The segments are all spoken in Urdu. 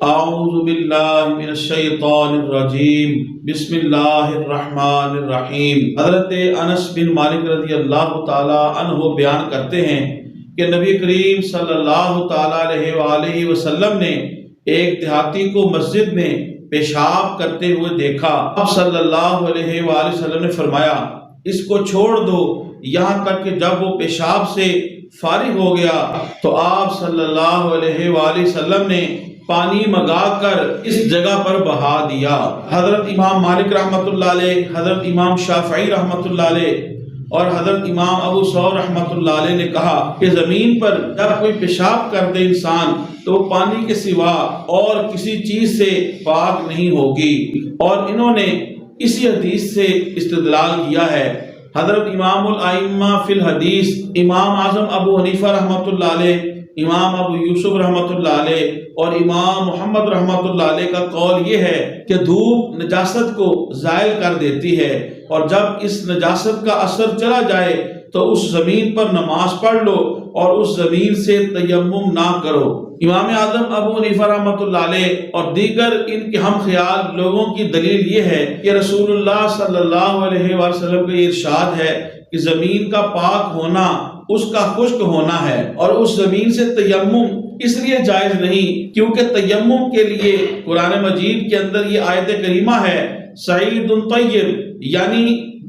اعوذ باللہ من الشیطان الرجیم بسم اللہ الرحمن الرحیم۔ حضرت انس بن مالک رضی اللہ تعالی عنہ بیان کرتے ہیں کہ نبی کریم صلی اللہ تعالی علیہ وآلہ وسلم نے ایک دیہاتی کو مسجد میں پیشاب کرتے ہوئے دیکھا۔ آپ صلی اللہ علیہ وآلہ وسلم نے فرمایا اس کو چھوڑ دو یہاں تک کہ جب وہ پیشاب سے فارغ ہو گیا تو آپ صلی اللہ علیہ وآلہ وسلم نے پانی منگا کر اس جگہ پر بہا دیا۔ حضرت امام مالک رحمۃ اللہ علیہ، حضرت امام شافعی رحمۃ اللہ علیہ اور حضرت امام ابو ثور رحمۃ اللہ علیہ نے کہا کہ زمین پر جب کوئی پیشاب کر دے انسان تو وہ پانی کے سوا اور کسی چیز سے پاک نہیں ہوگی، اور انہوں نے اسی حدیث سے استدلال کیا ہے۔ حضرت امام الائمہ فی الحدیث امام اعظم ابو حنیفہ رحمۃ اللہ علیہ، امام ابو یوسف رحمۃ اللہ علیہ اور امام محمد رحمۃ اللہ علیہ کا قول یہ ہے کہ دھوپ نجاست کو زائل کر دیتی ہے، اور جب اس نجاست کا اثر چلا جائے تو اس زمین پر نماز پڑھ لو اور اس زمین سے تیمم نہ کرو۔ امام اعظم ابو حنیفہ رحمۃ اللہ علیہ اور دیگر ان کے ہم خیال لوگوں کی دلیل یہ ہے کہ رسول اللہ صلی اللہ علیہ وسلم کا ارشاد ہے کہ زمین کا پاک ہونا اس کا خشک ہونا ہے، اور اس زمین سے تیمم اس لیے جائز نہیں کیونکہ تیمم کے لیے قرآن مجید کے اندر یہ آیت کریمہ ہے سعید طیب، یعنی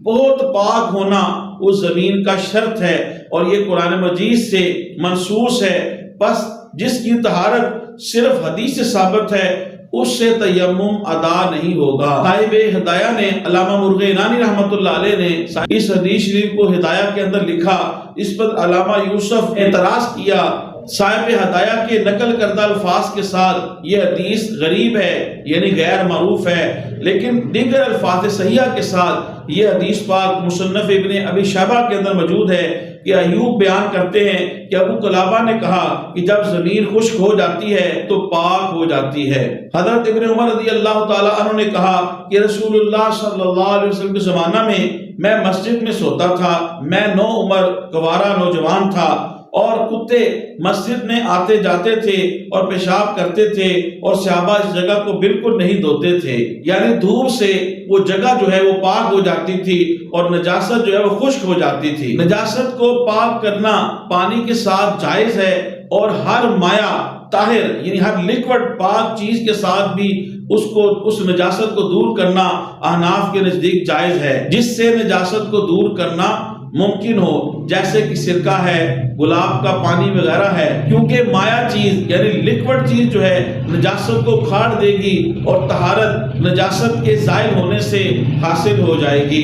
بہت پاک ہونا اس زمین کا شرط ہے، اور یہ قرآن مجید سے منصوص ہے۔ بس جس کی طہارت صرف حدیث سے ثابت ہے اس سے تیمم ادا نہیں ہوگا۔ صاحب ہدایہ نے علامہ مرغینانی رحمۃ اللہ علیہ نے اس حدیث شریف کو ہدایہ کے اندر لکھا، اس پر علامہ یوسف نے اعتراض کیا صاحب ہدایہ کے نقل کردہ الفاظ کے ساتھ یہ حدیث غریب ہے، یعنی غیر معروف ہے، لیکن دیگر الفاظ صحیحہ کے ساتھ یہ حدیث پاک مصنف ابن ابی شیبہ کے اندر موجود ہے کہ ایوب بیان کرتے ہیں کہ ابو قلابہ نے کہا کہ جب زمین خشک ہو جاتی ہے تو پاک ہو جاتی ہے۔ حضرت ابن عمر رضی اللہ تعالی عنہ نے کہا کہ رسول اللہ صلی اللہ علیہ وسلم کے زمانہ میں مسجد میں سوتا تھا، میں نو عمر گوارا نوجوان تھا، اور کتے مسجد میں آتے جاتے تھے اور پیشاب کرتے تھے، اور صحابہ اس جگہ کو بالکل نہیں دھوتے تھے، یعنی دھوپ سے وہ جگہ جو ہے وہ پاک ہو جاتی تھی اور نجاست جو ہے وہ خشک ہو جاتی تھی۔ نجاست کو پاک کرنا پانی کے ساتھ جائز ہے، اور ہر مائع طاہر یعنی ہر لیکوڈ پاک چیز کے ساتھ بھی اس نجاست کو دور کرنا احناف کے نزدیک جائز ہے، جس سے نجاست کو دور کرنا ممکن ہو، جیسے کہ سرکہ ہے، گلاب کا پانی وغیرہ ہے، کیونکہ مائع چیز یعنی لیکوڈ چیز جو ہے نجاست کو کھاڑ دے گی اور طہارت نجاست کے زائل ہونے سے حاصل ہو جائے گی۔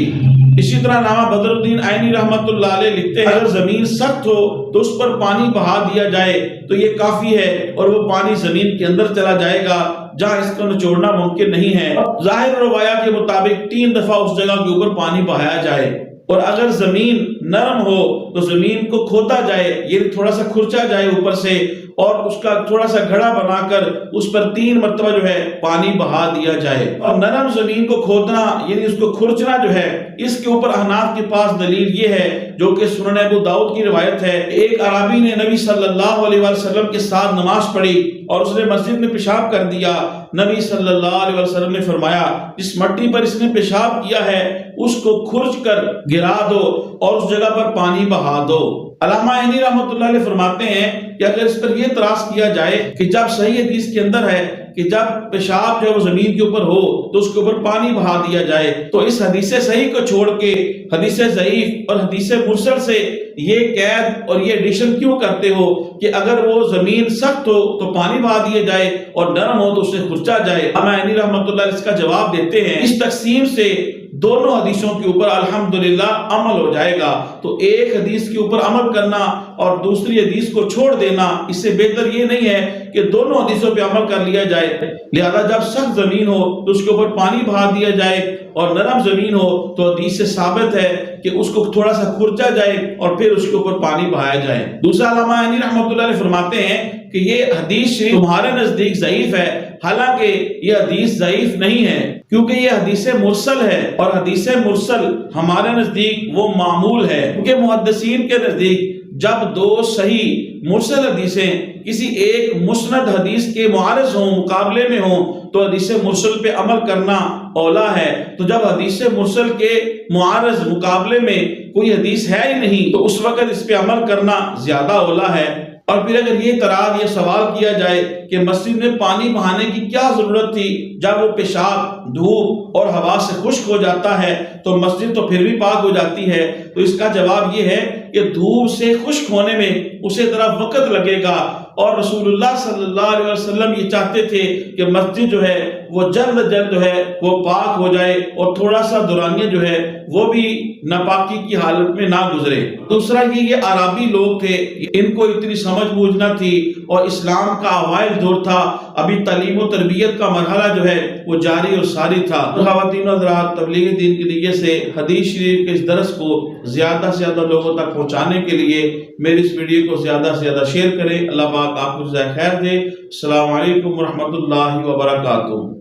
اسی طرح علامہ بدر الدین عینی رحمۃ اللہ علیہ لکھتے ہیں اگر زمین سخت ہو تو اس پر پانی بہا دیا جائے تو یہ کافی ہے، اور وہ پانی زمین کے اندر چلا جائے گا جہاں اس کو نچوڑنا ممکن نہیں ہے۔ ظاہر روایہ کے مطابق 3 دفعہ اس جگہ کے اوپر پانی بہایا جائے، اور اگر زمین نرم ہو تو زمین کو کھودا جائے، یہ تھوڑا سا کھرچا جائے اوپر سے، اور اس کا تھوڑا سا گھڑا بنا کر اس پر 3 مرتبہ جو ہے پانی بہا دیا جائے۔ اور نرم زمین کو کھودنا یعنی اس کو کھرچنا جو ہے، اس کے اوپر احناف کے پاس دلیل یہ ہے جو کہ سنن ابو داؤد کی روایت ہے، ایک عربی نے نبی صلی اللہ علیہ وسلم کے ساتھ نماز پڑھی اور اس نے مسجد میں پیشاب کر دیا۔ نبی صلی اللہ علیہ وسلم نے فرمایا جس مٹی پر اس نے پیشاب کیا ہے اس کو کھرچ کر گرا دو اور اس جگہ پر پانی بہا دو۔ علامہ عینی رحمۃ اللہ علیہ فرماتے ہیں کہ اگر اس پر یہ اعتراض کیا جائے کہ جب صحیح حدیث کے اندر ہے کہ جب پیشاب جو ہے وہ زمین کے اوپر ہو تو اس کے اوپر پانی بہا دیا جائے، تو اس حدیث صحیح کو چھوڑ کے حدیث ضعیف اور حدیث مرسل سے یہ قید اور یہ ایڈیشن کیوں کرتے ہو کہ اگر وہ زمین سخت ہو تو پانی بہا دیا جائے اور نرم ہو تو اسے کھرچا جائے؟ علامہ عینی رحمۃ اللہ علیہ اس کا جواب دیتے ہیں اس تقسیم سے دونوں حدیثوں کے اوپر الحمدللہ عمل ہو جائے گا، تو ایک حدیث کے اوپر عمل کرنا اور دوسری حدیث کو چھوڑ دینا اس سے بہتر یہ نہیں ہے کہ دونوں حدیثوں پہ عمل کر لیا جائے۔ لہذا جب سخت زمین ہو تو اس کے اوپر پانی بہا دیا جائے، اور نرم زمین ہو تو حدیث سے ثابت ہے کہ اس کو تھوڑا سا کھرچا جائے اور پھر اس کے اوپر پانی بہایا جائے۔ دوسرا علامہ عینی رحمۃ اللہ علیہ فرماتے ہیں کہ یہ حدیث شریف تمہارے نزدیک ضعیف ہے، حالانکہ یہ حدیث ضعیف نہیں ہے کیونکہ یہ حدیث مرسل ہے، اور حدیث مرسل ہمارے نزدیک وہ معمول ہے، کیونکہ محدثین کے نزدیک جب دو صحیح مرسل حدیثیں کسی ایک مسند حدیث کے معارض ہوں، مقابلے میں ہوں، تو حدیث مرسل پہ عمل کرنا اولا ہے۔ تو جب حدیث مرسل کے معارض مقابلے میں کوئی حدیث ہے ہی نہیں تو اس وقت اس پہ عمل کرنا زیادہ اولا ہے۔ اور پھر اگر یہ اعتراض، یہ سوال کیا جائے کہ مسجد میں پانی بہانے کی کیا ضرورت تھی جب وہ پیشاب دھوپ اور ہوا سے خشک ہو جاتا ہے تو مسجد تو پھر بھی پاک ہو جاتی ہے، تو اس کا جواب یہ ہے کہ دھوپ سے خشک ہونے میں اسے ذرا وقت لگے گا، اور رسول اللہ صلی اللہ علیہ وسلم یہ چاہتے تھے کہ مسجد جو ہے وہ جلد جو ہے وہ پاک ہو جائے اور تھوڑا سا دورانیہ جو ہے وہ بھی ناپاکی کی حالت میں نہ گزرے۔ دوسرا یہ عربی لوگ تھے، ان کو اتنی سمجھ بوجھ نہ تھی، اور اسلام کا اوائل دور تھا، ابھی تعلیم و تربیت کا مرحلہ جو ہے وہ جاری اور ساری تھا۔ خواتین و حضرات، تبلیغ دین کے لیے سے حدیث شریف کے اس درس کو زیادہ سے زیادہ لوگوں تک پہنچانے کے لیے میری اس ویڈیو کو زیادہ سے زیادہ شیئر کریں۔ اللہ پاک آپ کو جزائے خیر دے۔ السلام علیکم ورحمۃ اللہ وبرکاتہ۔